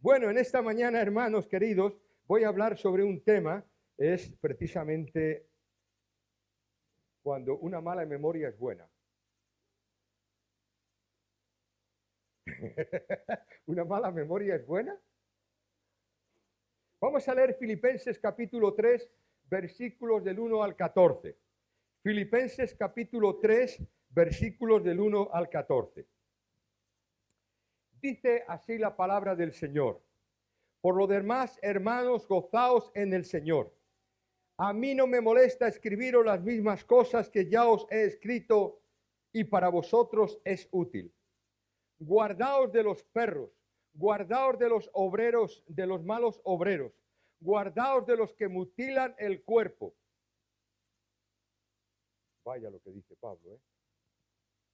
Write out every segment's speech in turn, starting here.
Bueno, en esta mañana, hermanos queridos, voy a hablar sobre un tema, es precisamente cuando una mala memoria es buena. ¿Una mala memoria es buena? Vamos a leer Filipenses capítulo 3, versículos del 1 al 14. Filipenses capítulo 3, versículos del 1 al 14. Dice así la palabra del Señor. Por lo demás, hermanos, gozaos en el Señor. A mí no me molesta escribiros las mismas cosas que ya os he escrito y para vosotros es útil. Guardaos de los perros, guardaos de los obreros, de los malos obreros, guardaos de los que mutilan el cuerpo. Vaya lo que dice Pablo, ¿eh?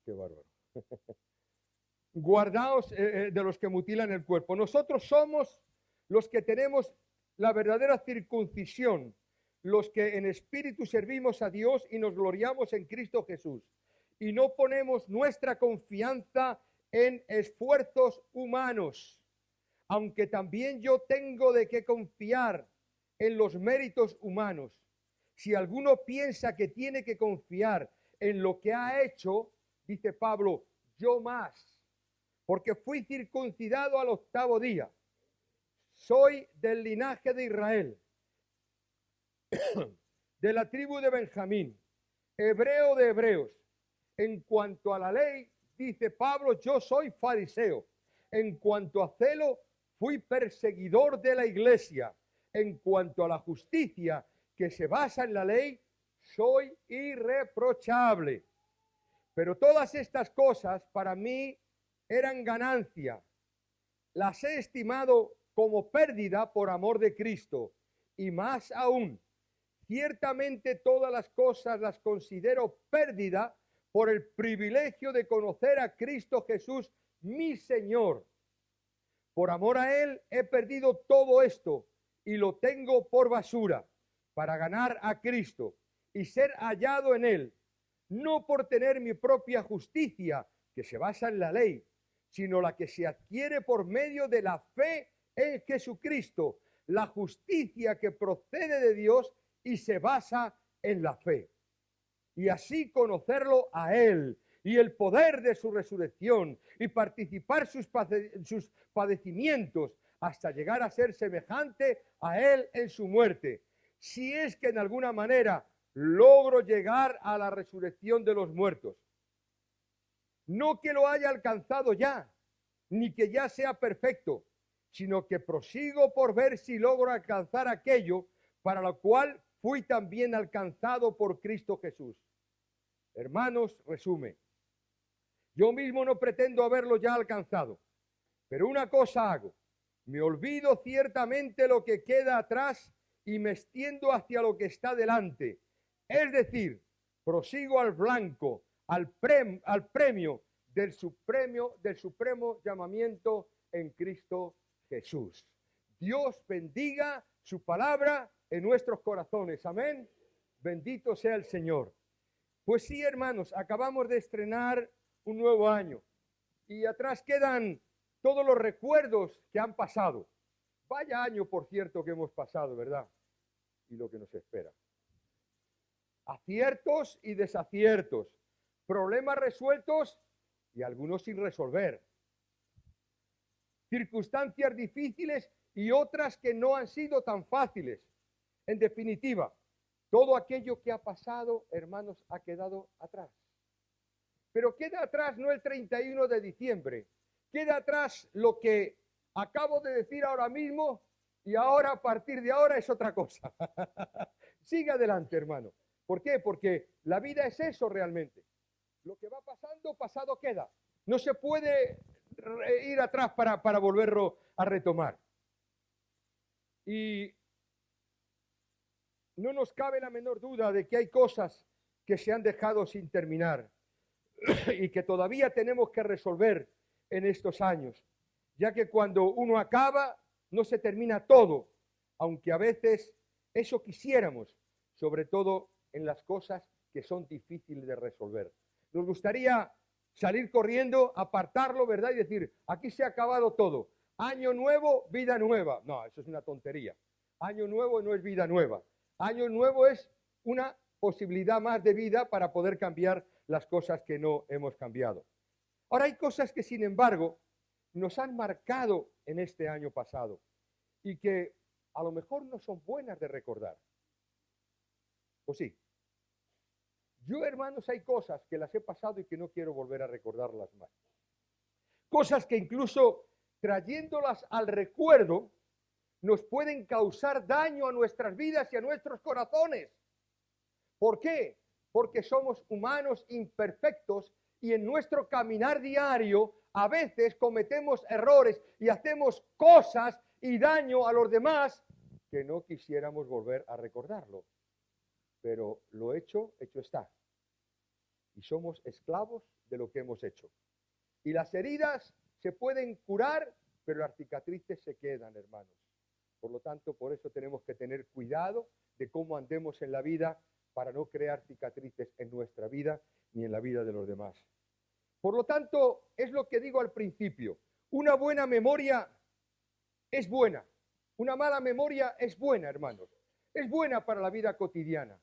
Qué bárbaro. Guardaos de los que mutilan el cuerpo. Nosotros somos los que tenemos la verdadera circuncisión, los que en espíritu servimos a Dios y nos gloriamos en Cristo Jesús. Y no ponemos nuestra confianza en esfuerzos humanos, aunque también yo tengo de qué confiar en los méritos humanos. Si alguno piensa que tiene que confiar en lo que ha hecho, dice Pablo, yo más, porque fui circuncidado al 8º día. Soy del linaje de Israel, de la tribu de Benjamín, hebreo de hebreos. En cuanto a la ley, dice Pablo, yo soy fariseo. En cuanto a celo, fui perseguidor de la iglesia. En cuanto a la justicia que se basa en la ley, soy irreprochable. Pero todas estas cosas para mí eran ganancia. Las he estimado como pérdida por amor de Cristo. Y más aún, ciertamente todas las cosas las considero pérdida por el privilegio de conocer a Cristo Jesús, mi Señor. Por amor a Él he perdido todo esto y lo tengo por basura para ganar a Cristo y ser hallado en Él, no por tener mi propia justicia, que se basa en la ley, sino la que se adquiere por medio de la fe en Jesucristo, la justicia que procede de Dios y se basa en la fe. Y así conocerlo a Él y el poder de su resurrección y participar sus padecimientos hasta llegar a ser semejante a Él en su muerte. Si es que en alguna manera logro llegar a la resurrección de los muertos. No que lo haya alcanzado ya, ni que ya sea perfecto, sino que prosigo por ver si logro alcanzar aquello para lo cual fui también alcanzado por Cristo Jesús. Hermanos, resumen. Yo mismo no pretendo haberlo ya alcanzado, pero una cosa hago. Me olvido ciertamente lo que queda atrás y me extiendo hacia lo que está delante. Es decir, prosigo al blanco, al premio del supremo llamamiento en Cristo Jesús. Dios bendiga su palabra en nuestros corazones. Amén. Bendito sea el Señor. Pues sí, hermanos, acabamos de estrenar un nuevo año y atrás quedan todos los recuerdos que han pasado. Vaya año, por cierto, que hemos pasado, ¿verdad? Y lo que nos espera. Aciertos y desaciertos, problemas resueltos y algunos sin resolver. Circunstancias difíciles y otras que no han sido tan fáciles. En definitiva, todo aquello que ha pasado, hermanos, ha quedado atrás. Pero queda atrás no el 31 de diciembre, queda atrás lo que acabo de decir ahora mismo y ahora a partir de ahora es otra cosa. Sigue adelante, hermano. ¿Por qué? Porque la vida es eso realmente. Lo que va pasando, pasado queda. No se puede ir atrás para volverlo a retomar. Y no nos cabe la menor duda de que hay cosas que se han dejado sin terminar y que todavía tenemos que resolver en estos años, ya que cuando uno acaba no se termina todo, aunque a veces eso quisiéramos, sobre todo en las cosas que son difíciles de resolver. Nos gustaría salir corriendo, apartarlo, ¿verdad? Y decir, aquí se ha acabado todo. Año nuevo, vida nueva. No, eso es una tontería. Año nuevo no es vida nueva. Año nuevo es una posibilidad más de vida para poder cambiar las cosas que no hemos cambiado. Ahora hay cosas que, sin embargo, nos han marcado en este año pasado y que a lo mejor no son buenas de recordar. ¿O sí? Yo, hermanos, hay cosas que las he pasado y que no quiero volver a recordarlas más. Cosas que incluso trayéndolas al recuerdo nos pueden causar daño a nuestras vidas y a nuestros corazones. ¿Por qué? Porque somos humanos imperfectos y en nuestro caminar diario a veces cometemos errores y hacemos cosas y daño a los demás que no quisiéramos volver a recordarlo. Pero lo hecho, hecho está. Y somos esclavos de lo que hemos hecho. Y las heridas se pueden curar, pero las cicatrices se quedan, hermanos. Por lo tanto, por eso tenemos que tener cuidado de cómo andemos en la vida para no crear cicatrices en nuestra vida ni en la vida de los demás. Por lo tanto, es lo que digo al principio. Una buena memoria es buena. Una mala memoria es buena, hermanos. Es buena para la vida cotidiana.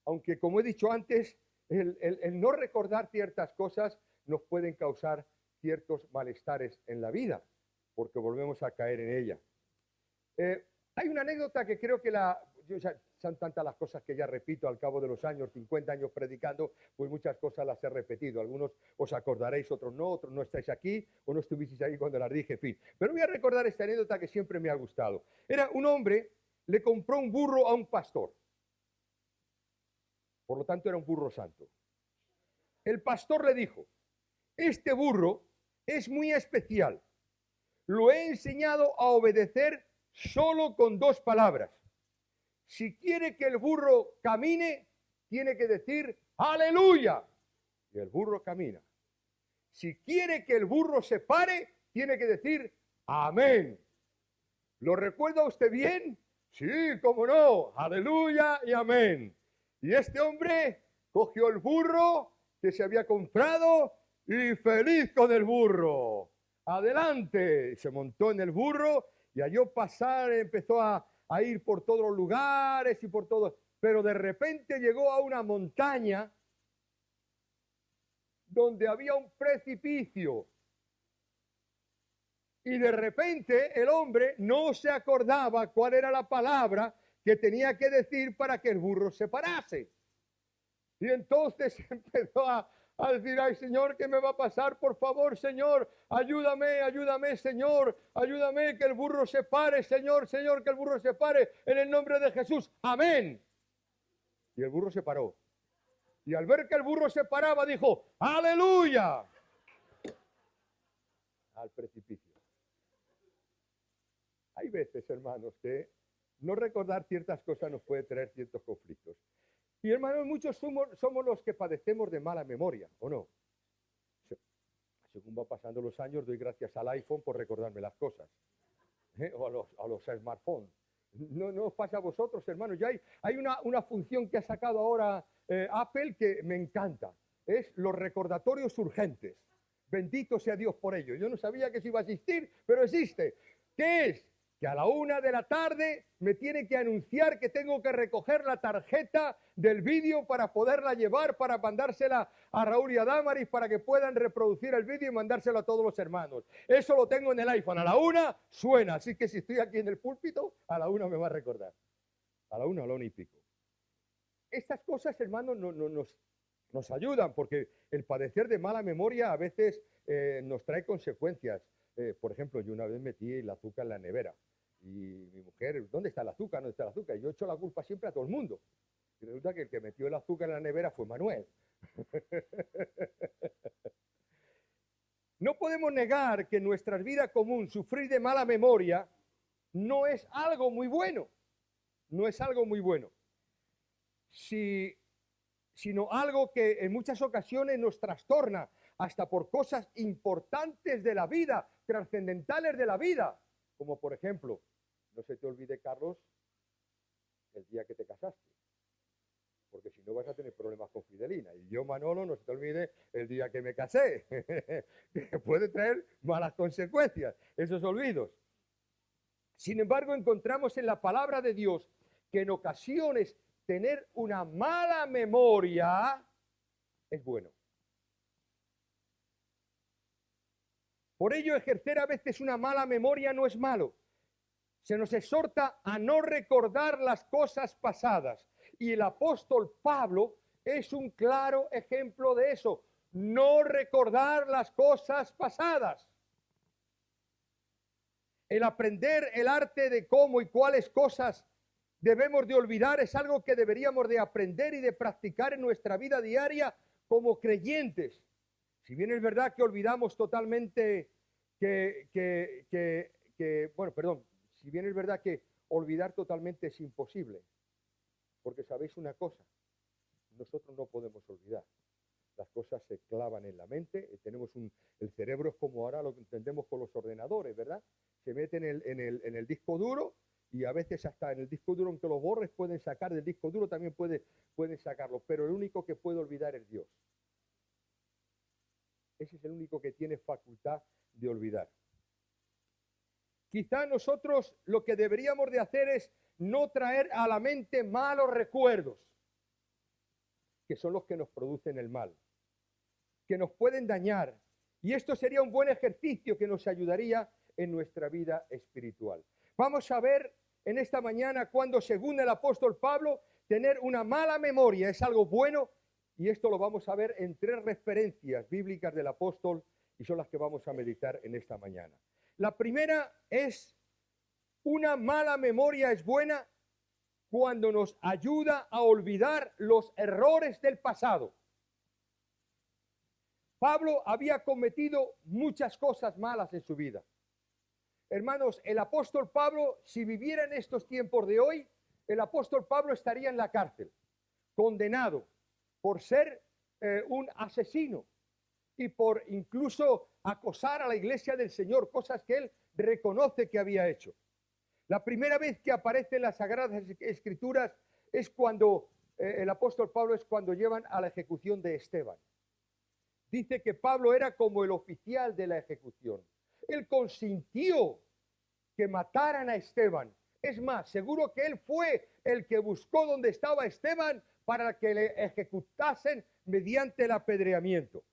Aunque, como he dicho antes, el no recordar ciertas cosas nos pueden causar ciertos malestares en la vida, porque volvemos a caer en ella. Hay una anécdota que creo que son tantas las cosas que ya repito al cabo de los años, 50 años predicando, pues muchas cosas las he repetido. Algunos os acordaréis, otros no estáis aquí o no estuvisteis aquí cuando las dije, en fin. Pero voy a recordar esta anécdota que siempre me ha gustado. Era un hombre, le compró un burro a un pastor. Por lo tanto, era un burro santo. El pastor le dijo, este burro es muy especial. Lo he enseñado a obedecer solo con 2 palabras. Si quiere que el burro camine, tiene que decir aleluya. Y el burro camina. Si quiere que el burro se pare, tiene que decir amén. ¿Lo recuerda usted bien? Sí, cómo no. Aleluya y amén. Y este hombre cogió el burro que se había comprado y feliz con el burro. Adelante. Se montó en el burro y halló pasar, empezó a ir por todos los lugares y por todo. Pero de repente llegó a una montaña donde había un precipicio. Y de repente el hombre no se acordaba cuál era la palabra que tenía que decir para que el burro se parase. Y entonces empezó a decir, ay Señor, ¿qué me va a pasar? Por favor, Señor, ayúdame, ayúdame, Señor, ayúdame, que el burro se pare, Señor, Señor, que el burro se pare, en el nombre de Jesús, amén. Y el burro se paró. Y al ver que el burro se paraba, dijo, aleluya, al precipicio. Hay veces, hermanos, que no recordar ciertas cosas nos puede traer ciertos conflictos. Y hermanos, muchos somos los que padecemos de mala memoria, ¿o no? Según van pasando los años, doy gracias al iPhone por recordarme las cosas. O a los smartphones. No os pasa a vosotros, hermanos. Ya hay una función que ha sacado ahora Apple que me encanta. Es los recordatorios urgentes. Bendito sea Dios por ello. Yo no sabía que eso iba a existir, pero existe. ¿Qué es? Que a la 1 de la tarde me tiene que anunciar que tengo que recoger la tarjeta del vídeo para poderla llevar, para mandársela a Raúl y a Damaris para que puedan reproducir el vídeo y mandárselo a todos los hermanos. Eso lo tengo en el iPhone. A la 1 suena, así que si estoy aquí en el púlpito, a la 1 me va a recordar. A la 1 y pico. Estas cosas, hermanos, nos ayudan porque el padecer de mala memoria a veces nos trae consecuencias. Por ejemplo, yo una vez metí el azúcar en la nevera. Y mi mujer, ¿dónde está el azúcar? ¿Dónde está el azúcar? Y yo echo la culpa siempre a todo el mundo. Y resulta que el que metió el azúcar en la nevera fue Manuel. No podemos negar que en nuestra vida común sufrir de mala memoria no es algo muy bueno. No es algo muy bueno. Sino algo que en muchas ocasiones nos trastorna hasta por cosas importantes de la vida, trascendentales de la vida. Como por ejemplo, no se te olvide, Carlos, el día que te casaste, porque si no vas a tener problemas con Fidelina. Y yo, Manolo, no se te olvide el día que me casé, que puede traer malas consecuencias, esos olvidos. Sin embargo, encontramos en la palabra de Dios que en ocasiones tener una mala memoria es bueno. Por ello, ejercer a veces una mala memoria no es malo. Se nos exhorta a no recordar las cosas pasadas. Y el apóstol Pablo es un claro ejemplo de eso. No recordar las cosas pasadas. El aprender el arte de cómo y cuáles cosas debemos de olvidar es algo que deberíamos de aprender y de practicar en nuestra vida diaria como creyentes. Si bien es verdad que olvidamos totalmente si bien es verdad que olvidar totalmente es imposible, porque sabéis una cosa, nosotros no podemos olvidar. Las cosas se clavan en la mente, el cerebro es como ahora lo que entendemos con los ordenadores, ¿verdad? Se mete en el disco duro y a veces hasta en el disco duro, aunque lo borres, pueden sacar del disco duro, también pueden sacarlo, pero el único que puede olvidar es Dios. Ese es el único que tiene facultad de olvidar. Quizá nosotros lo que deberíamos de hacer es no traer a la mente malos recuerdos, que son los que nos producen el mal, que nos pueden dañar. Y esto sería un buen ejercicio que nos ayudaría en nuestra vida espiritual. Vamos a ver en esta mañana cuando, según el apóstol Pablo, tener una mala memoria es algo bueno, y esto lo vamos a ver en 3 referencias bíblicas del apóstol y son las que vamos a meditar en esta mañana. La primera es: una mala memoria es buena cuando nos ayuda a olvidar los errores del pasado. Pablo había cometido muchas cosas malas en su vida. Hermanos, el apóstol Pablo, si viviera en estos tiempos de hoy, el apóstol Pablo estaría en la cárcel, condenado por ser un asesino y por incluso acosar a la iglesia del Señor, cosas que él reconoce que había hecho. La primera vez que aparece en las Sagradas Escrituras es cuando el apóstol Pablo es cuando llevan a la ejecución de Esteban. Dice que Pablo era como el oficial de la ejecución. Él consintió que mataran a Esteban. Es más, seguro que él fue el que buscó donde estaba Esteban para que le ejecutasen mediante el apedreamiento.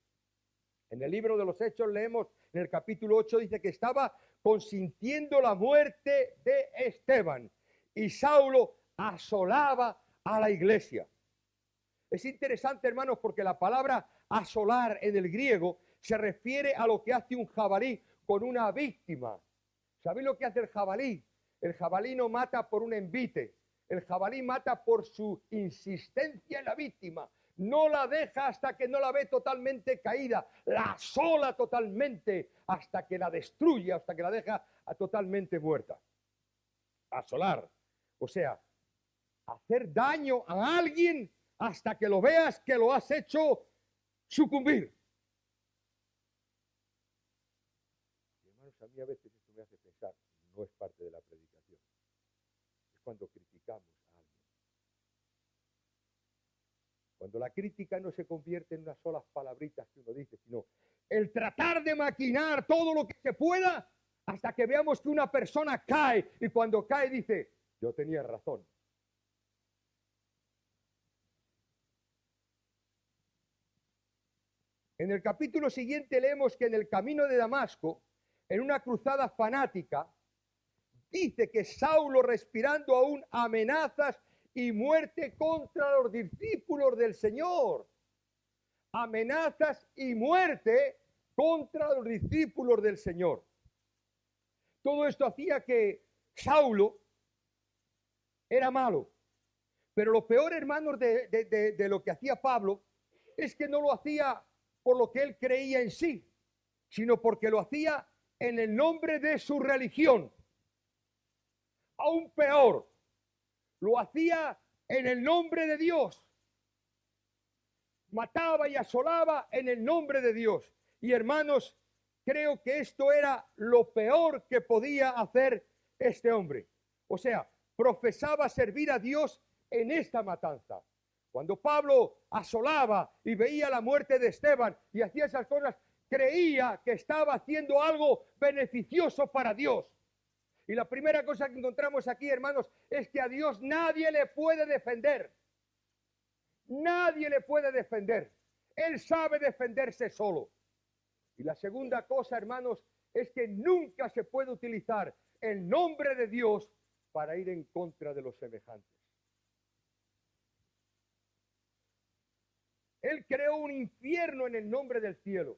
En el libro de los Hechos leemos, en el capítulo 8, dice que estaba consintiendo la muerte de Esteban y Saulo asolaba a la iglesia. Es interesante, hermanos, porque la palabra asolar en el griego se refiere a lo que hace un jabalí con una víctima. ¿Sabéis lo que hace el jabalí? El jabalí no mata por un envite, el jabalí mata por su insistencia en la víctima. No la deja hasta que no la ve totalmente caída, la asola totalmente hasta que la destruye, hasta que la deja totalmente muerta. Asolar, o sea, hacer daño a alguien hasta que lo veas que lo has hecho sucumbir. Y hermanos, a mí a veces esto me hace pensar, no es parte de la predicación, es cuando criticamos a alguien. Cuando la crítica no se convierte en unas solas palabritas que uno dice, sino el tratar de maquinar todo lo que se pueda hasta que veamos que una persona cae y cuando cae dice, yo tenía razón. En el capítulo siguiente leemos que en el camino de Damasco, en una cruzada fanática, dice que Saulo, respirando aún amenazas y muerte contra los discípulos del Señor. Amenazas y muerte contra los discípulos del Señor. Todo esto hacía que Saulo era malo. Pero lo peor, hermanos, de lo que hacía Pablo es que no lo hacía por lo que él creía en sí, sino porque lo hacía en el nombre de su religión. Aún peor, lo hacía en el nombre de Dios. Mataba y asolaba en el nombre de Dios. Y hermanos, creo que esto era lo peor que podía hacer este hombre. O sea, profesaba servir a Dios en esta matanza. Cuando Pablo asolaba y veía la muerte de Esteban y hacía esas cosas, creía que estaba haciendo algo beneficioso para Dios. Y la primera cosa que encontramos aquí, hermanos, es que a Dios nadie le puede defender. Nadie le puede defender. Él sabe defenderse solo. Y la segunda cosa, hermanos, es que nunca se puede utilizar el nombre de Dios para ir en contra de los semejantes. Él creó un infierno en el nombre del cielo.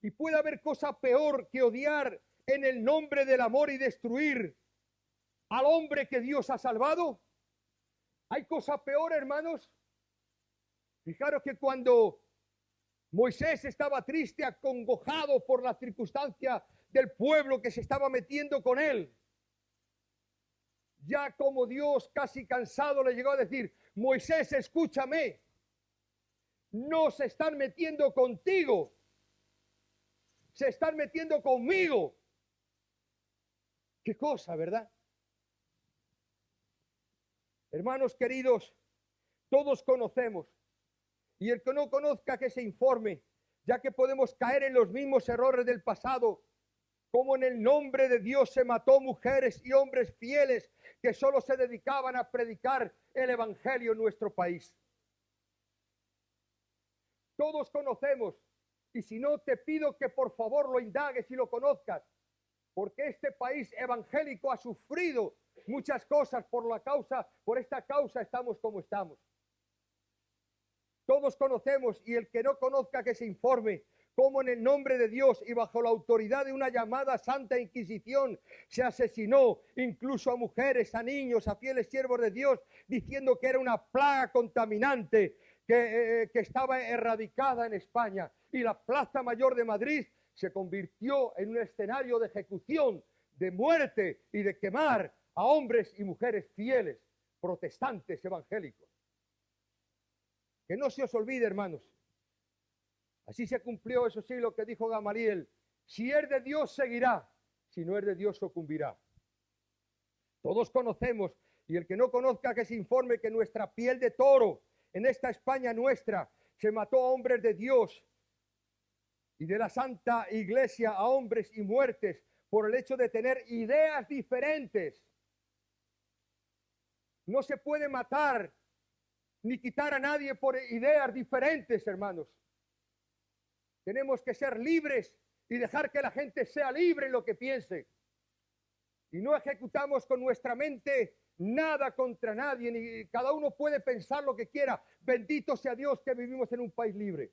Y puede haber cosa peor que odiar en el nombre del amor y destruir al hombre que Dios ha salvado. ¿Hay cosa peor, hermanos? Fijaros que cuando Moisés estaba triste, acongojado por la circunstancia del pueblo que se estaba metiendo con él, ya como Dios casi cansado le llegó a decir: Moisés, escúchame, no se están metiendo contigo, se están metiendo conmigo. Qué cosa, ¿verdad? Hermanos queridos, todos conocemos, y el que no conozca que se informe, ya que podemos caer en los mismos errores del pasado, como en el nombre de Dios se mató mujeres y hombres fieles que solo se dedicaban a predicar el evangelio en nuestro país. Todos conocemos, y si no, te pido que por favor lo indagues y lo conozcas, porque este país evangélico ha sufrido muchas cosas por esta causa estamos como estamos. Todos conocemos, y el que no conozca que se informe, cómo en el nombre de Dios y bajo la autoridad de una llamada Santa Inquisición se asesinó incluso a mujeres, a niños, a fieles siervos de Dios, diciendo que era una plaga contaminante que estaba erradicada en España. Y la Plaza Mayor de Madrid se convirtió en un escenario de ejecución, de muerte y de quemar a hombres y mujeres fieles, protestantes evangélicos. Que no se os olvide, hermanos. Así se cumplió, eso sí, lo que dijo Gamaliel: si es de Dios seguirá, si no es de Dios sucumbirá. Todos conocemos, y el que no conozca que se informe, que nuestra piel de toro en esta España nuestra se mató a hombres de Dios y de la Santa Iglesia, a hombres y muertes por el hecho de tener ideas diferentes. No se puede matar ni quitar a nadie por ideas diferentes, hermanos. Tenemos que ser libres y dejar que la gente sea libre en lo que piense. Y no ejecutamos con nuestra mente nada contra nadie, ni cada uno puede pensar lo que quiera. Bendito sea Dios que vivimos en un país libre.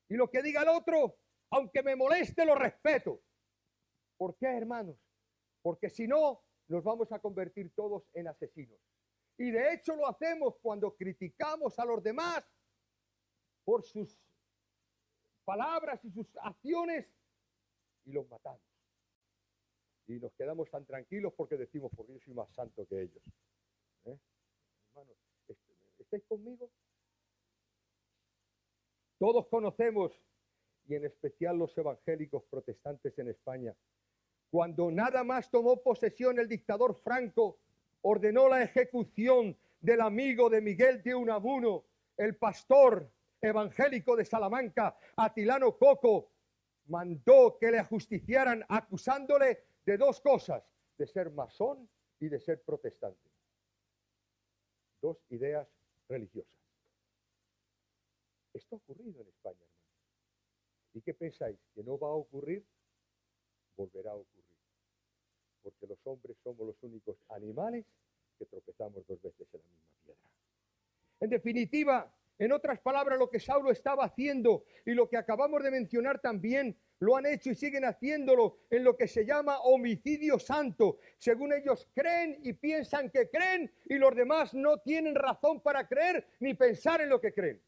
Y lo que diga el otro, aunque me moleste, lo respeto. ¿Por qué, hermanos? Porque si no, nos vamos a convertir todos en asesinos. Y de hecho lo hacemos cuando criticamos a los demás por sus palabras y sus acciones y los matamos. Y nos quedamos tan tranquilos porque decimos: porque yo soy más santo que ellos. Hermanos, ¿estáis conmigo? Todos conocemos, y en especial los evangélicos protestantes en España, cuando nada más tomó posesión el dictador Franco, ordenó la ejecución del amigo de Miguel de Unamuno, el pastor evangélico de Salamanca, Atilano Coco. Mandó que le ajusticiaran acusándole de dos cosas: de ser masón y de ser protestante. Dos ideas religiosas. Esto ha ocurrido en España, hermanos. ¿Y qué pensáis? ¿Que no va a ocurrir? Volverá a ocurrir. Porque los hombres somos los únicos animales que tropezamos dos veces en la misma piedra. En definitiva, en otras palabras, lo que Saulo estaba haciendo y lo que acabamos de mencionar también, lo han hecho y siguen haciéndolo en lo que se llama homicidio santo. Según ellos creen y piensan que creen, y los demás no tienen razón para creer ni pensar en lo que creen.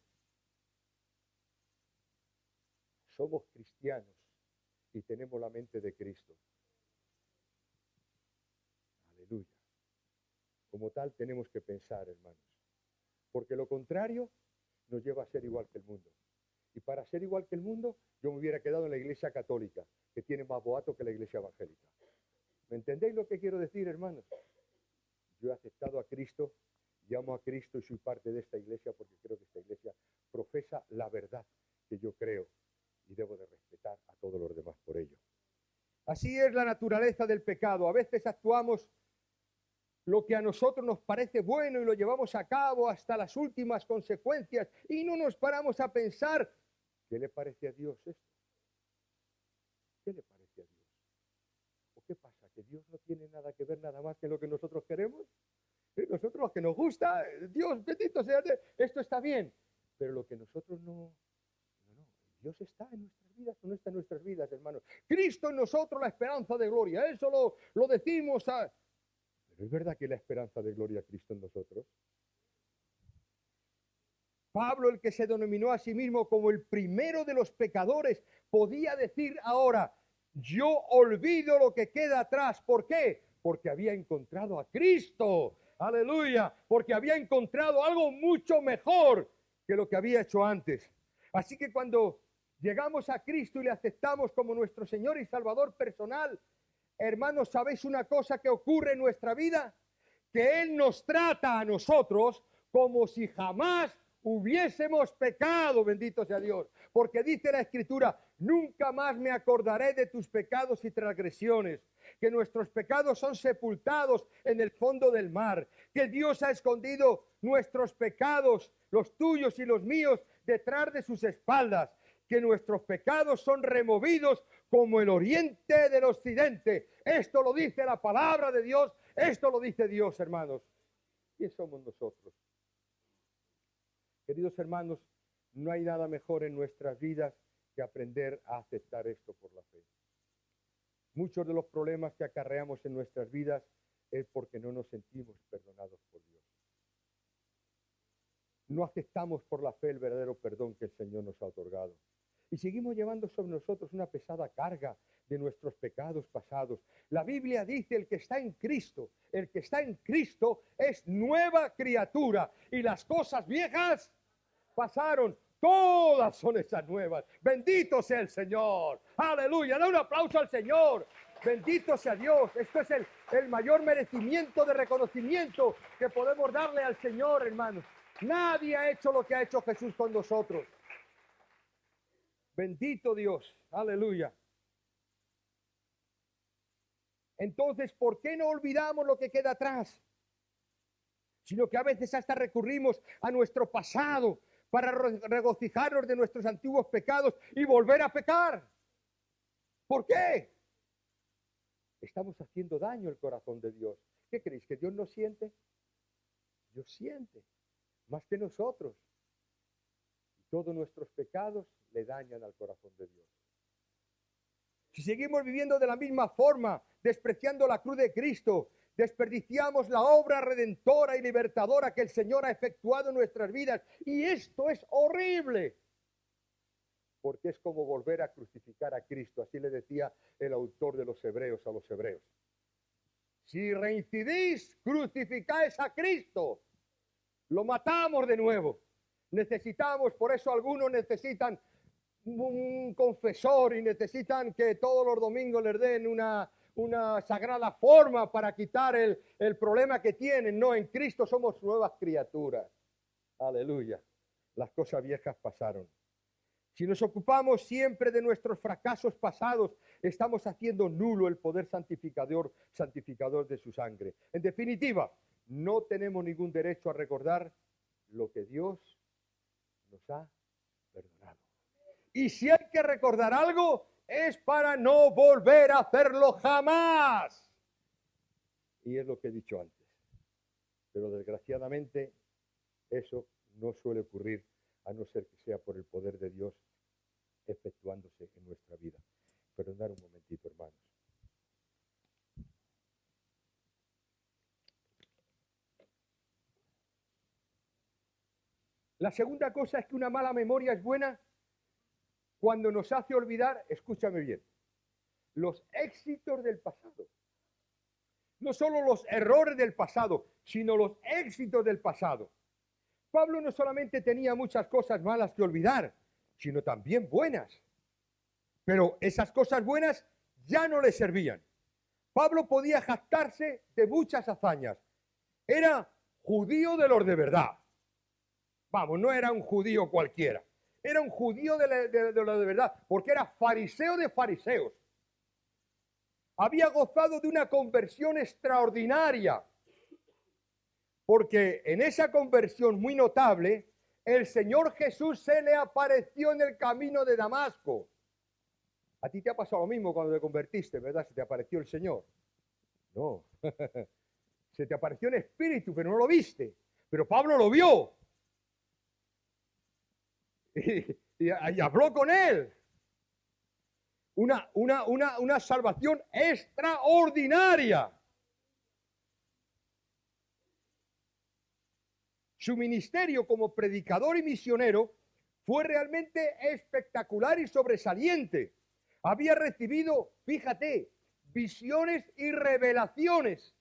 Somos cristianos y tenemos la mente de Cristo. Aleluya. Como tal tenemos que pensar, hermanos. Porque lo contrario nos lleva a ser igual que el mundo. Y para ser igual que el mundo, yo me hubiera quedado en la iglesia católica, que tiene más boato que la iglesia evangélica. ¿Me entendéis lo que quiero decir, hermanos? Yo he aceptado a Cristo, llamo a Cristo y soy parte de esta iglesia porque creo que esta iglesia profesa la verdad que yo creo y debo de respetar a todos los demás por ello. Así es la naturaleza del pecado. A veces actuamos lo que a nosotros nos parece bueno y lo llevamos a cabo hasta las últimas consecuencias y no nos paramos a pensar, ¿qué le parece a Dios esto? ¿Qué le parece a Dios? ¿O qué pasa? ¿Que Dios no tiene nada que ver nada más que lo que nosotros queremos? Nosotros lo que nos gusta, Dios bendito sea, esto está bien, pero lo que nosotros no, Dios está en nuestras vidas o no está en nuestras vidas, hermanos. Cristo en nosotros, la esperanza de gloria, eso lo decimos. Pero es verdad que la esperanza de gloria Cristo en nosotros. Pablo, el que se denominó a sí mismo como el primero de los pecadores, podía decir ahora, yo olvido lo que queda atrás. ¿Por qué? Porque había encontrado a Cristo. Aleluya. Porque había encontrado algo mucho mejor que lo que había hecho antes. Así que cuando llegamos a Cristo y le aceptamos como nuestro Señor y Salvador personal, hermanos, ¿sabéis una cosa que ocurre en nuestra vida? Que Él nos trata a nosotros como si jamás hubiésemos pecado, bendito sea Dios. Porque dice la Escritura, nunca más me acordaré de tus pecados y transgresiones, que nuestros pecados son sepultados en el fondo del mar, que Dios ha escondido nuestros pecados, los tuyos y los míos, detrás de sus espaldas, que nuestros pecados son removidos como el oriente del occidente. Esto lo dice la palabra de Dios, esto lo dice Dios, hermanos. ¿Quién somos nosotros? Queridos hermanos, no hay nada mejor en nuestras vidas que aprender a aceptar esto por la fe. Muchos de los problemas que acarreamos en nuestras vidas es porque no nos sentimos perdonados por Dios. No aceptamos por la fe el verdadero perdón que el Señor nos ha otorgado. Y seguimos llevando sobre nosotros una pesada carga de nuestros pecados pasados. La Biblia dice, el que está en Cristo es nueva criatura. Y las cosas viejas pasaron, todas son esas nuevas. Bendito sea el Señor. Aleluya, da un aplauso al Señor. Bendito sea Dios. Esto es el mayor merecimiento de reconocimiento que podemos darle al Señor, hermanos. Nadie ha hecho lo que ha hecho Jesús con nosotros. Bendito Dios, aleluya. Entonces, ¿por qué no olvidamos lo que queda atrás? Sino que a veces hasta recurrimos a nuestro pasado para regocijarnos de nuestros antiguos pecados y volver a pecar. ¿Por qué? Estamos haciendo daño al corazón de Dios. ¿Qué creéis? ¿Que Dios no siente? Dios siente, más que nosotros. Todos nuestros pecados le dañan al corazón de Dios. Si seguimos viviendo de la misma forma, despreciando la cruz de Cristo, desperdiciamos la obra redentora y libertadora que el Señor ha efectuado en nuestras vidas. Y esto es horrible, porque es como volver a crucificar a Cristo. Así le decía el autor de los Hebreos a los hebreos. Si reincidís, crucificáis a Cristo. Lo matamos de nuevo. Necesitamos, por eso algunos necesitan un confesor y necesitan que todos los domingos les den una sagrada forma para quitar el problema que tienen. No, en Cristo somos nuevas criaturas. Aleluya. Las cosas viejas pasaron. Si nos ocupamos siempre de nuestros fracasos pasados, estamos haciendo nulo el poder santificador de su sangre. En definitiva, no tenemos ningún derecho a recordar lo que Dios nos ha perdonado. Y si hay que recordar algo, es para no volver a hacerlo jamás. Y es lo que he dicho antes. Pero desgraciadamente eso no suele ocurrir, a no ser que sea por el poder de Dios efectuándose en nuestra vida. Perdonad un momentito, hermanos. La segunda cosa es que una mala memoria es buena cuando nos hace olvidar, escúchame bien, los éxitos del pasado. No solo los errores del pasado, sino los éxitos del pasado. Pablo no solamente tenía muchas cosas malas que olvidar, sino también buenas. Pero esas cosas buenas ya no le servían. Pablo podía jactarse de muchas hazañas. Era judío de los de verdad. Vamos, no era un judío cualquiera. Era un judío de lo de verdad, porque era fariseo de fariseos. había gozado de una conversión extraordinaria, porque en esa conversión muy notable, el Señor Jesús se le apareció en el camino de Damasco. A ti te ha pasado lo mismo cuando te convertiste, ¿verdad? Se te apareció el Señor. No. Se te apareció en espíritu, pero no lo viste. Pero Pablo lo vio. Y habló con él. Una salvación extraordinaria. Su ministerio como predicador y misionero fue realmente espectacular y sobresaliente. Había recibido, fíjate, visiones y revelaciones,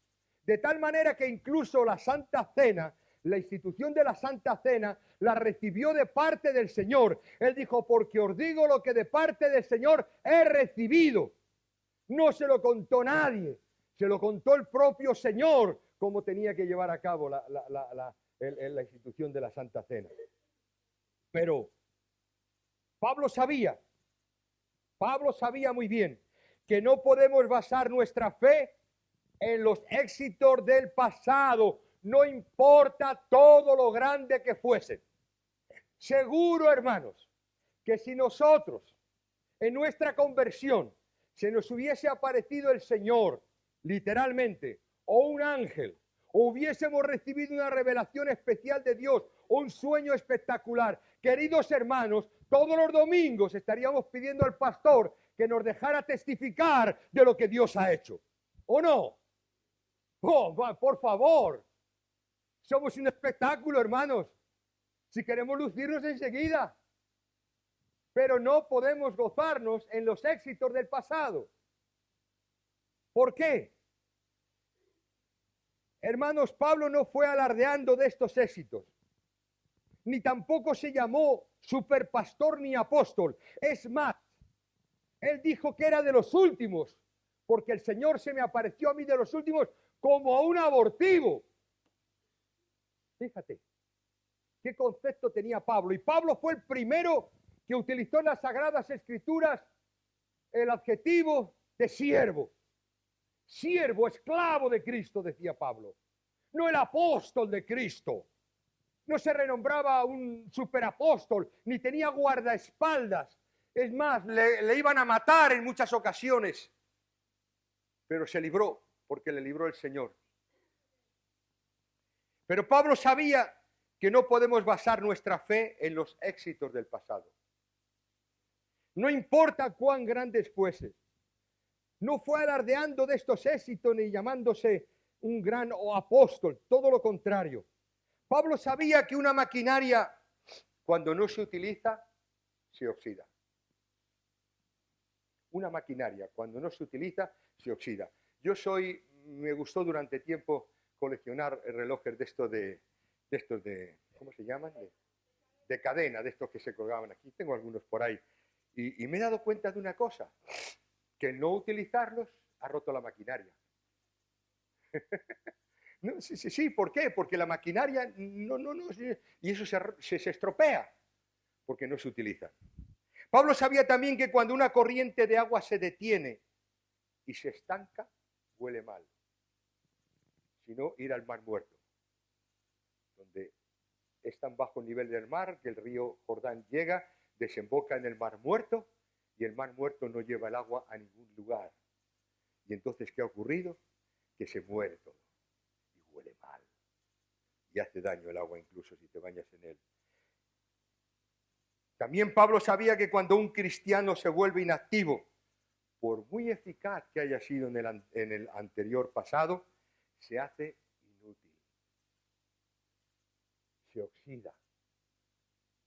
de tal manera que incluso la Santa Cena, la institución de la Santa Cena, la recibió de parte del Señor. Él dijo, porque os digo lo que de parte del Señor he recibido. No se lo contó nadie, se lo contó el propio Señor, cómo tenía que llevar a cabo la institución de la Santa Cena. Pero Pablo sabía muy bien que no podemos basar nuestra fe en los éxitos del pasado, no importa todo lo grande que fuesen. Seguro, hermanos, que si nosotros en nuestra conversión se nos hubiese aparecido el Señor, literalmente, o un ángel, o hubiésemos recibido una revelación especial de Dios, o un sueño espectacular, queridos hermanos, todos los domingos estaríamos pidiendo al pastor que nos dejara testificar de lo que Dios ha hecho. ¿O no? Oh, por favor. Somos un espectáculo, hermanos. Si queremos lucirnos enseguida. Pero no podemos gozarnos en los éxitos del pasado. ¿Por qué? Hermanos, Pablo no fue alardeando de estos éxitos. Ni tampoco se llamó superpastor ni apóstol. Es más, él dijo que era de los últimos, porque el Señor se me apareció a mí de los últimos como un abortivo. Fíjate, qué concepto tenía Pablo. Y Pablo fue el primero que utilizó en las Sagradas Escrituras el adjetivo de siervo. Siervo, esclavo de Cristo, decía Pablo. No el apóstol de Cristo. No se renombraba un superapóstol, ni tenía guardaespaldas. Es más, le iban a matar en muchas ocasiones. Pero se libró, porque le libró el Señor. Pero Pablo sabía que no podemos basar nuestra fe en los éxitos del pasado. No importa cuán grandes fuesen. No fue alardeando de estos éxitos ni llamándose un gran apóstol, todo lo contrario. Pablo sabía que una maquinaria, cuando no se utiliza, se oxida. Una maquinaria, cuando no se utiliza, se oxida. Me gustó durante tiempo coleccionar relojes de estos de, ¿cómo se llaman? De cadena, de estos que se colgaban aquí. Tengo algunos por ahí. Y me he dado cuenta de una cosa, que no utilizarlos ha roto la maquinaria. No, sí, ¿por qué? Porque la maquinaria no, y eso se estropea, porque no se utiliza. Pablo sabía también que cuando una corriente de agua se detiene y se estanca, huele mal. Si no, ir al Mar Muerto, donde es tan bajo el nivel del mar que el río Jordán llega, desemboca en el Mar Muerto, y el Mar Muerto no lleva el agua a ningún lugar. Y entonces, ¿qué ha ocurrido? Que se muere todo. Y huele mal. Y hace daño el agua incluso si te bañas en él. También Pablo sabía que cuando un cristiano se vuelve inactivo, por muy eficaz que haya sido en el anterior pasado, se hace inútil. Se oxida.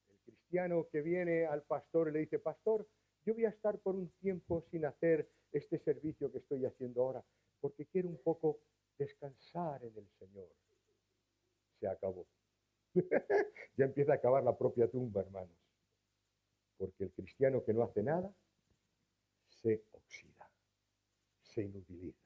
El cristiano que viene al pastor y le dice, pastor, yo voy a estar por un tiempo sin hacer este servicio que estoy haciendo ahora, porque quiero un poco descansar en el Señor. Se acabó. Ya empieza a acabar la propia tumba, hermanos. Porque el cristiano que no hace nada, se oxida, se inutiliza,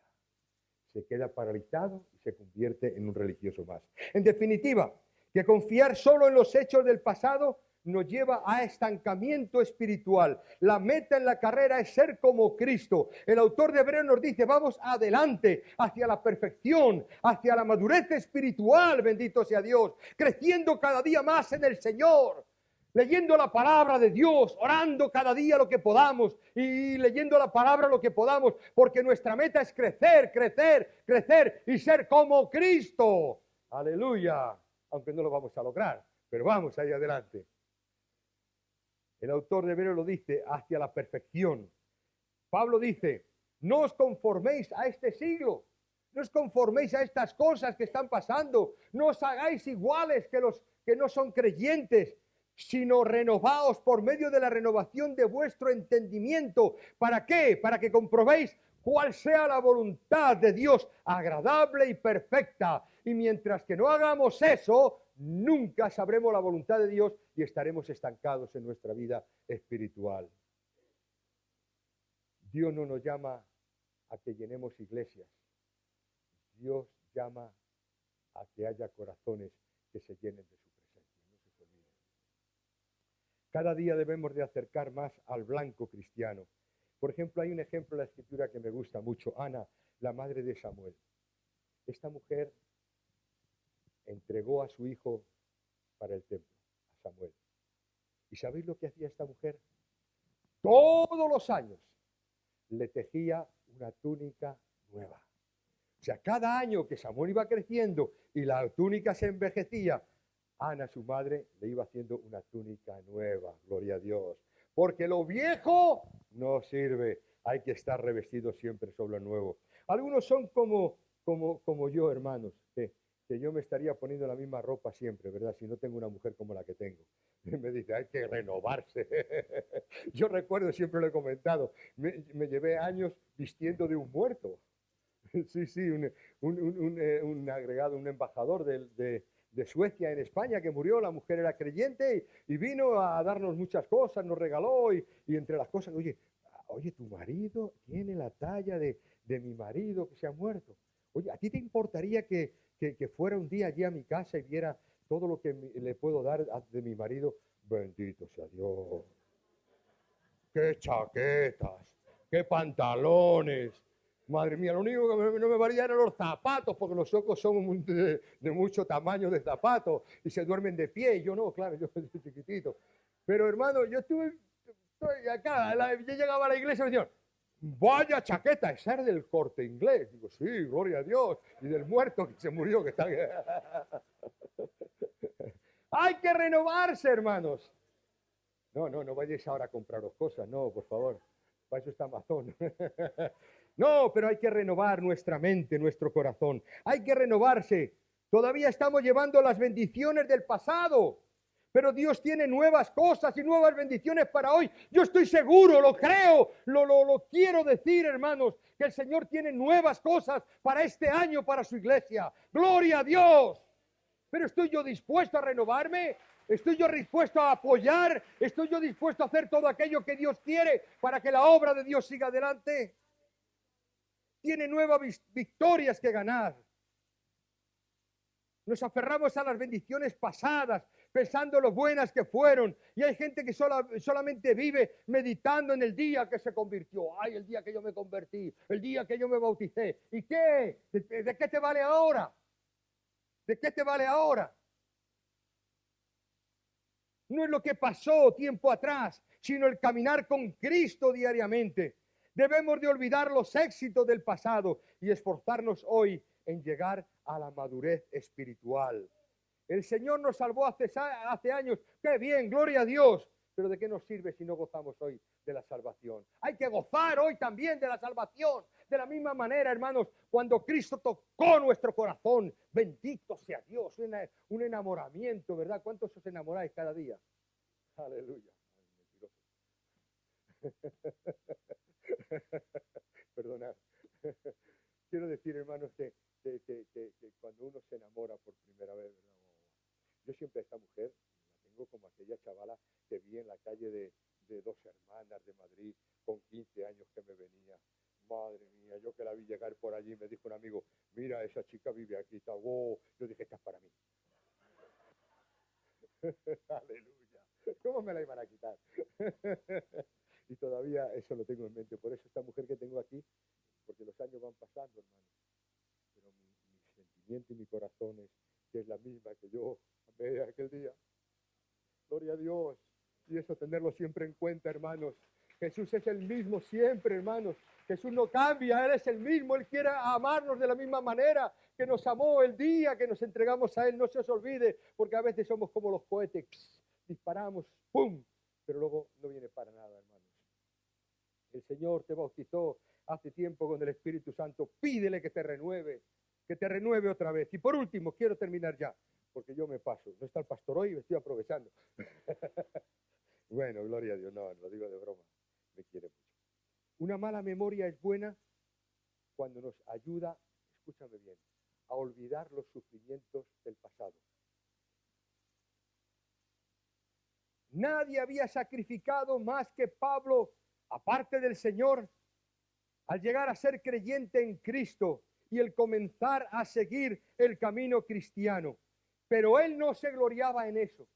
se queda paralizado y se convierte en un religioso más. En definitiva, que confiar solo en los hechos del pasado nos lleva a estancamiento espiritual. La meta en la carrera es ser como Cristo. El autor de Hebreos nos dice, vamos adelante, hacia la perfección, hacia la madurez espiritual, bendito sea Dios, creciendo cada día más en el Señor. Leyendo la palabra de Dios, orando cada día lo que podamos y leyendo la palabra lo que podamos, porque nuestra meta es crecer, crecer, crecer y ser como Cristo. Aleluya, aunque no lo vamos a lograr, pero vamos ahí adelante. El autor de Hebreos lo dice, hacia la perfección. Pablo dice, no os conforméis a este siglo, no os conforméis a estas cosas que están pasando, no os hagáis iguales que los que no son creyentes, sino renovaos por medio de la renovación de vuestro entendimiento. ¿Para qué? Para que comprobéis cuál sea la voluntad de Dios, agradable y perfecta. Y mientras que no hagamos eso, nunca sabremos la voluntad de Dios y estaremos estancados en nuestra vida espiritual. Dios no nos llama a que llenemos iglesias. Dios llama a que haya corazones que se llenen de su presencia. No se olviden. Cada día debemos de acercar más al blanco cristiano. Por ejemplo, hay un ejemplo en la Escritura que me gusta mucho. Ana, la madre de Samuel. Esta mujer entregó a su hijo para el templo, a Samuel. ¿Y sabéis lo que hacía esta mujer? Todos los años le tejía una túnica nueva. O sea, cada año que Samuel iba creciendo y la túnica se envejecía, Ana, su madre, le iba haciendo una túnica nueva, gloria a Dios. Porque lo viejo no sirve, hay que estar revestido siempre sobre lo nuevo. Algunos son como yo, hermanos, que yo me estaría poniendo la misma ropa siempre, ¿verdad? Si no tengo una mujer como la que tengo. Y me dice, hay que renovarse. Yo recuerdo, siempre lo he comentado, me llevé años vistiendo de un muerto. Sí, un agregado, un embajador de Suecia en España que murió, la mujer era creyente y vino a darnos muchas cosas, nos regaló y entre las cosas, oye, tu marido tiene la talla de mi marido que se ha muerto. Oye, ¿a ti te importaría que fuera un día allí a mi casa y viera todo lo que le puedo dar de mi marido? Bendito sea Dios. Qué chaquetas, qué pantalones. Madre mía, lo único que no me valía eran los zapatos, porque los ojos son de mucho tamaño de zapatos y se duermen de pie. Y yo no, claro, yo soy chiquitito. Pero hermano, yo estoy acá, yo llegaba a la iglesia y me decían, vaya chaqueta, esa era del Corte Inglés. Digo, sí, gloria a Dios. Y del muerto que se murió, que está... Hay que renovarse, hermanos. No vayáis ahora a compraros cosas, no, por favor. Para eso está Amazon. No, pero hay que renovar nuestra mente, nuestro corazón. Hay que renovarse. Todavía estamos llevando las bendiciones del pasado, pero Dios tiene nuevas cosas y nuevas bendiciones para hoy. Yo estoy seguro, lo creo, lo quiero decir, hermanos, que el Señor tiene nuevas cosas para este año, para su iglesia. ¡Gloria a Dios! Pero ¿estoy yo dispuesto a renovarme? ¿Estoy yo dispuesto a apoyar? ¿Estoy yo dispuesto a hacer todo aquello que Dios quiere para que la obra de Dios siga adelante? Tiene nuevas victorias que ganar. Nos aferramos a las bendiciones pasadas, pensando lo buenas que fueron. Y hay gente que solamente vive meditando en el día que se convirtió. Ay, el día que yo me convertí, el día que yo me bauticé. ¿Y qué? ¿De qué te vale ahora? ¿De qué te vale ahora? No es lo que pasó tiempo atrás, sino el caminar con Cristo diariamente. Debemos de olvidar los éxitos del pasado y esforzarnos hoy en llegar a la madurez espiritual. El Señor nos salvó hace años. ¡Qué bien! ¡Gloria a Dios! Pero ¿de qué nos sirve si no gozamos hoy de la salvación? Hay que gozar hoy también de la salvación. De la misma manera, hermanos, cuando Cristo tocó nuestro corazón, bendito sea Dios, un enamoramiento, ¿verdad? ¿Cuántos os enamoráis cada día? Aleluya. Perdonad. Quiero decir, hermanos, que cuando uno se enamora por primera vez, ¿verdad? Yo siempre a esta mujer la tengo como aquella chavala que vi en la calle de Dos Hermanas de Madrid con 15 años que me venía. Madre mía, yo que la vi llegar por allí, me dijo un amigo, mira, esa chica vive aquí, está, wow. Yo dije, esta es para mí. Aleluya. ¿Cómo me la iban a quitar? Y todavía eso lo tengo en mente. Por eso esta mujer que tengo aquí, porque los años van pasando, hermano. Pero mi sentimiento y mi corazón es que es la misma que yo amé aquel día. Gloria a Dios. Y eso tenerlo siempre en cuenta, hermanos. Jesús es el mismo siempre, hermanos. Jesús no cambia, Él es el mismo. Él quiere amarnos de la misma manera que nos amó el día que nos entregamos a Él. No se os olvide, porque a veces somos como los cohetes. Disparamos, ¡pum! Pero luego no viene para nada, hermanos. El Señor te bautizó hace tiempo con el Espíritu Santo. Pídele que te renueve otra vez. Y por último, quiero terminar ya, porque yo me paso. No está el pastor hoy, me estoy aprovechando. Bueno, gloria a Dios, no, lo digo de broma, me quiere mucho. Una mala memoria es buena cuando nos ayuda, escúchame bien, a olvidar los sufrimientos del pasado. Nadie había sacrificado más que Pablo, aparte del Señor, al llegar a ser creyente en Cristo y el comenzar a seguir el camino cristiano. Pero él no se gloriaba en eso.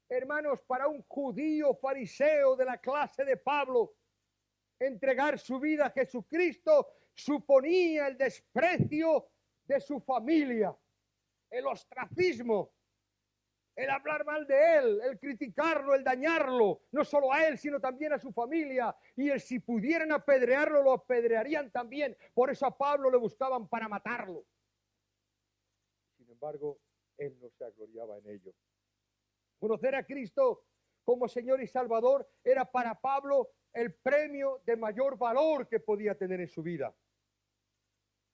Hermanos, para un judío fariseo de la clase de Pablo, entregar su vida a Jesucristo suponía el desprecio de su familia, el ostracismo, el hablar mal de él, el criticarlo, el dañarlo, no solo a él, sino también a su familia. Y si pudieran apedrearlo, lo apedrearían también. Por eso a Pablo le buscaban para matarlo. Sin embargo, él no se gloriaba en ello. Conocer a Cristo como Señor y Salvador era para Pablo el premio de mayor valor que podía tener en su vida.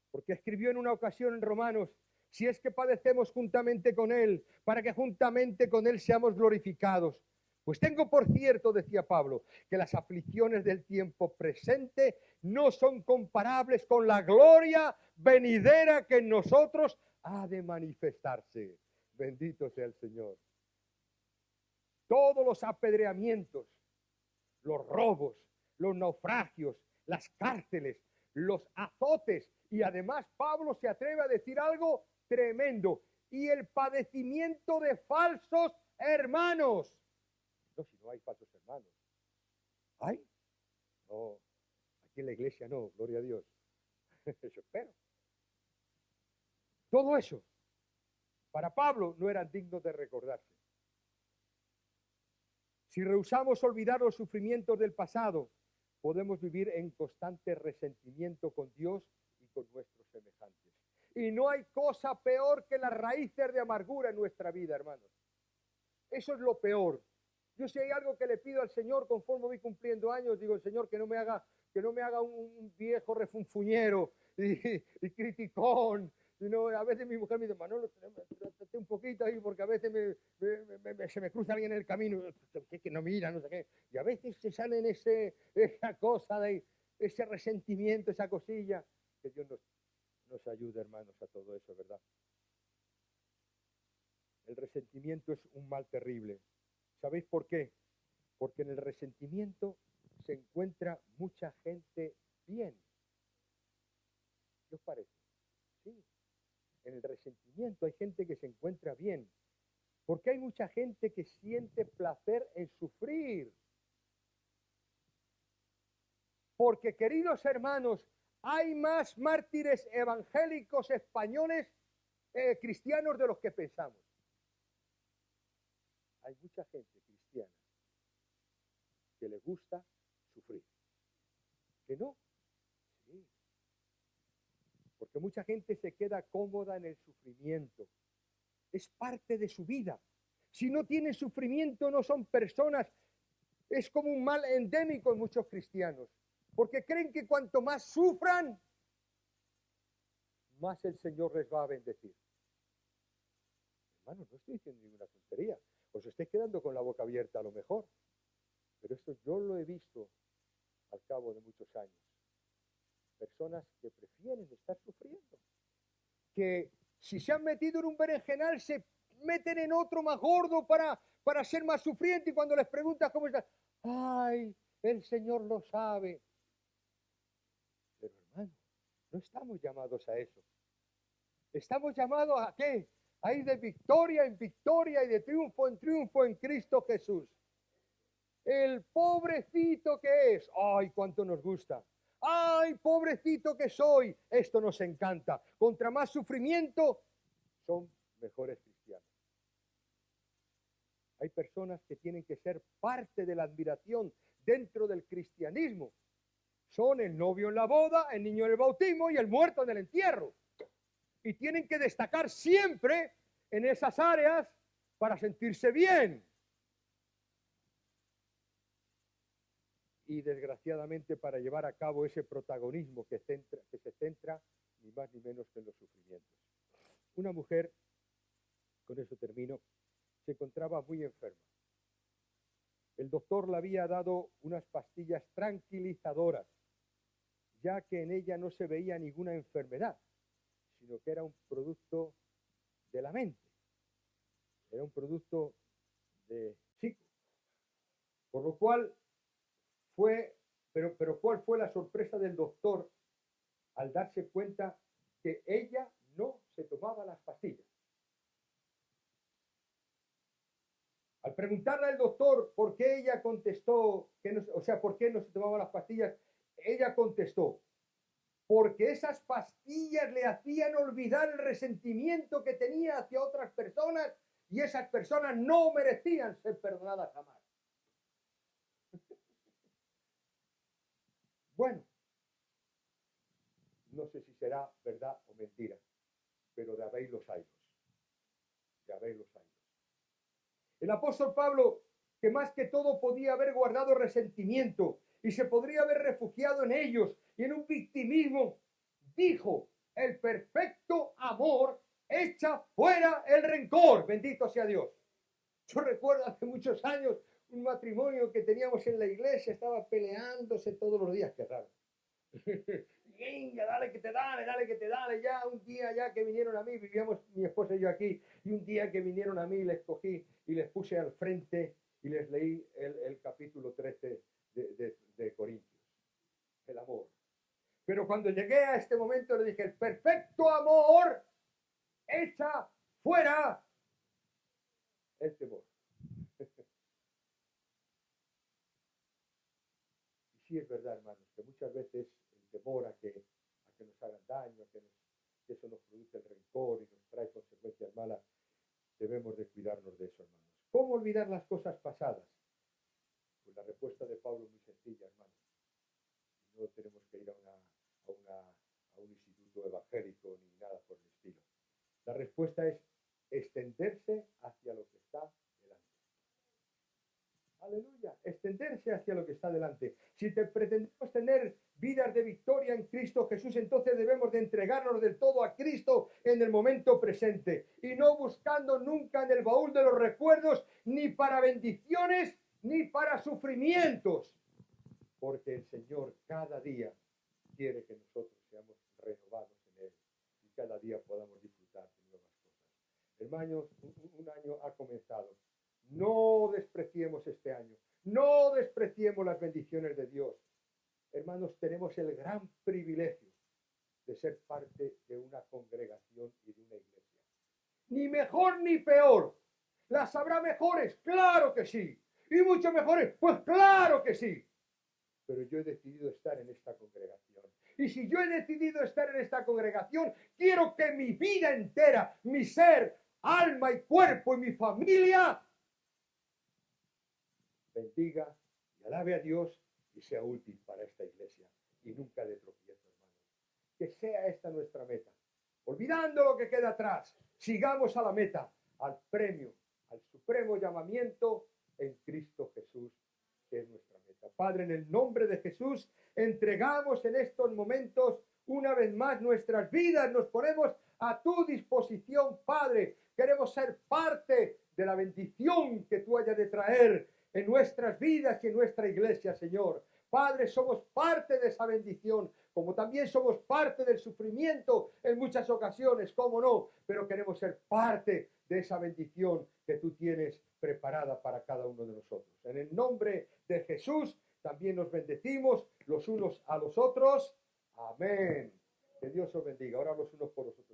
Porque escribió en una ocasión en Romanos: si es que padecemos juntamente con Él, para que juntamente con Él seamos glorificados. Pues tengo por cierto, decía Pablo, que las aflicciones del tiempo presente no son comparables con la gloria venidera que en nosotros ha de manifestarse. Bendito sea el Señor. Todos los apedreamientos, los robos, los naufragios, las cárceles, los azotes, y además Pablo se atreve a decir algo tremendo: y el padecimiento de falsos hermanos. No, si no hay falsos hermanos. ¿Hay? No, aquí en la iglesia no, gloria a Dios. Eso espero. Todo eso, para Pablo, no eran dignos de recordarse. Si rehusamos olvidar los sufrimientos del pasado, podemos vivir en constante resentimiento con Dios y con nuestros semejantes. Y no hay cosa peor que las raíces de amargura en nuestra vida, hermanos. Eso es lo peor. Yo, si hay algo que le pido al Señor conforme voy cumpliendo años, digo: el Señor, que no me haga un viejo refunfuñero y criticón. A veces mi mujer me dice: Manolo, trate un poquito ahí, porque a veces se me cruza alguien en el camino que no mira, no sé qué. Y a veces se sale en esa cosa de ese resentimiento, esa cosilla. Que Dios nos ayude, hermanos, a todo eso, ¿verdad? El resentimiento es un mal terrible. ¿Sabéis por qué? Porque en el resentimiento se encuentra mucha gente bien. ¿Qué os parece? Sí. En el resentimiento hay gente que se encuentra bien. Porque hay mucha gente que siente placer en sufrir. Porque, queridos hermanos, hay más mártires evangélicos españoles cristianos de los que pensamos. Hay mucha gente cristiana que le gusta sufrir. ¿Que no? Sí. Porque mucha gente se queda cómoda en el sufrimiento. Es parte de su vida. Si no tienen sufrimiento, no son personas. Es como un mal endémico en muchos cristianos. Porque creen que cuanto más sufran, más el Señor les va a bendecir. Hermanos, no estoy diciendo ninguna tontería. Os estáis quedando con la boca abierta a lo mejor. Pero esto yo lo he visto al cabo de muchos años. Personas que prefieren estar sufriendo. Que si se han metido en un berenjenal, se meten en otro más gordo para ser más sufriente. Y cuando les preguntas cómo están, ¡ay, el Señor lo sabe! Pero hermano, no estamos llamados a eso. Estamos llamados ¿a qué? Hay de victoria en victoria y de triunfo en triunfo en Cristo Jesús. El pobrecito que es, ¡ay, cuánto nos gusta! ¡Ay, pobrecito que soy! Esto nos encanta. Contra más sufrimiento, son mejores cristianos. Hay personas que tienen que ser parte de la admiración dentro del cristianismo. Son el novio en la boda, el niño en el bautismo y el muerto en el entierro. Y tienen que destacar siempre en esas áreas para sentirse bien. Y desgraciadamente para llevar a cabo ese protagonismo que se centra ni más ni menos que en los sufrimientos. Una mujer, con eso termino, se encontraba muy enferma. El doctor le había dado unas pastillas tranquilizadoras, ya que en ella no se veía ninguna enfermedad, sino que era un producto de la mente, era un producto de psico. Por lo cual pero ¿cuál fue la sorpresa del doctor al darse cuenta que ella no se tomaba las pastillas? Al preguntarle al doctor por qué ella contestó, por qué no se tomaba las pastillas, ella contestó, porque esas pastillas le hacían olvidar el resentimiento que tenía hacia otras personas y esas personas no merecían ser perdonadas jamás. Bueno, no sé si será verdad o mentira, pero de habéis los hayos. De habéis los hayos. El apóstol Pablo, que más que todo podía haber guardado resentimiento y se podría haber refugiado en ellos y en un victimismo, dijo, el perfecto amor echa fuera el rencor. Bendito sea Dios. Yo recuerdo hace muchos años un matrimonio que teníamos en la iglesia, estaba peleándose todos los días, qué raro. Venga, dale que te dale, ya un día ya que vinieron a mí, vivíamos mi esposa y yo aquí, y un día que vinieron a mí les cogí y les puse al frente y les leí el capítulo 13 de Corintios, el amor. Pero cuando llegué a este momento le dije, el perfecto amor echa fuera el temor. Y sí es verdad, hermanos, que muchas veces el temor a que nos hagan daño, que eso nos produce el rencor y nos trae consecuencias malas, debemos de cuidarnos de eso, hermanos. ¿Cómo olvidar las cosas pasadas? Pues la respuesta de Pablo es muy sencilla, hermanos. No tenemos que ir a un instituto evangélico ni nada por el estilo. La respuesta es extenderse hacia lo que está delante. Aleluya, extenderse hacia lo que está delante. Si pretendemos tener vidas de victoria en Cristo Jesús, entonces debemos de entregarnos del todo a Cristo en el momento presente y no buscando nunca en el baúl de los recuerdos ni para bendiciones ni para sufrimientos, porque el Señor cada día quiere que nosotros seamos renovados en Él y cada día podamos disfrutar de nuevas cosas. Hermanos, un año ha comenzado. No despreciemos este año. No despreciemos las bendiciones de Dios. Hermanos, tenemos el gran privilegio de ser parte de una congregación y de una iglesia. Ni mejor ni peor. ¿Las habrá mejores? Claro que sí. ¿Y mucho mejores? Pues claro que sí. Pero yo he decidido estar en esta congregación. Y si yo he decidido estar en esta congregación, quiero que mi vida entera, mi ser, alma y cuerpo y mi familia bendiga y alabe a Dios y sea útil para esta iglesia y nunca de tropiezo, hermanos. Que sea esta nuestra meta. Olvidando lo que queda atrás, sigamos a la meta, al premio, al supremo llamamiento en Cristo Jesús, que es nuestra meta. Padre, en el nombre de Jesús, entregamos en estos momentos una vez más nuestras vidas, nos ponemos a tu disposición, Padre. Queremos ser parte de la bendición que tú hayas de traer en nuestras vidas y en nuestra iglesia, Señor. Padre, somos parte de esa bendición, como también somos parte del sufrimiento en muchas ocasiones, cómo no, pero queremos ser parte de esa bendición que tú tienes preparada para cada uno de nosotros. En el nombre de Jesús también nos bendecimos los unos a los otros. Amén. Que Dios os bendiga. Ahora los unos por los otros.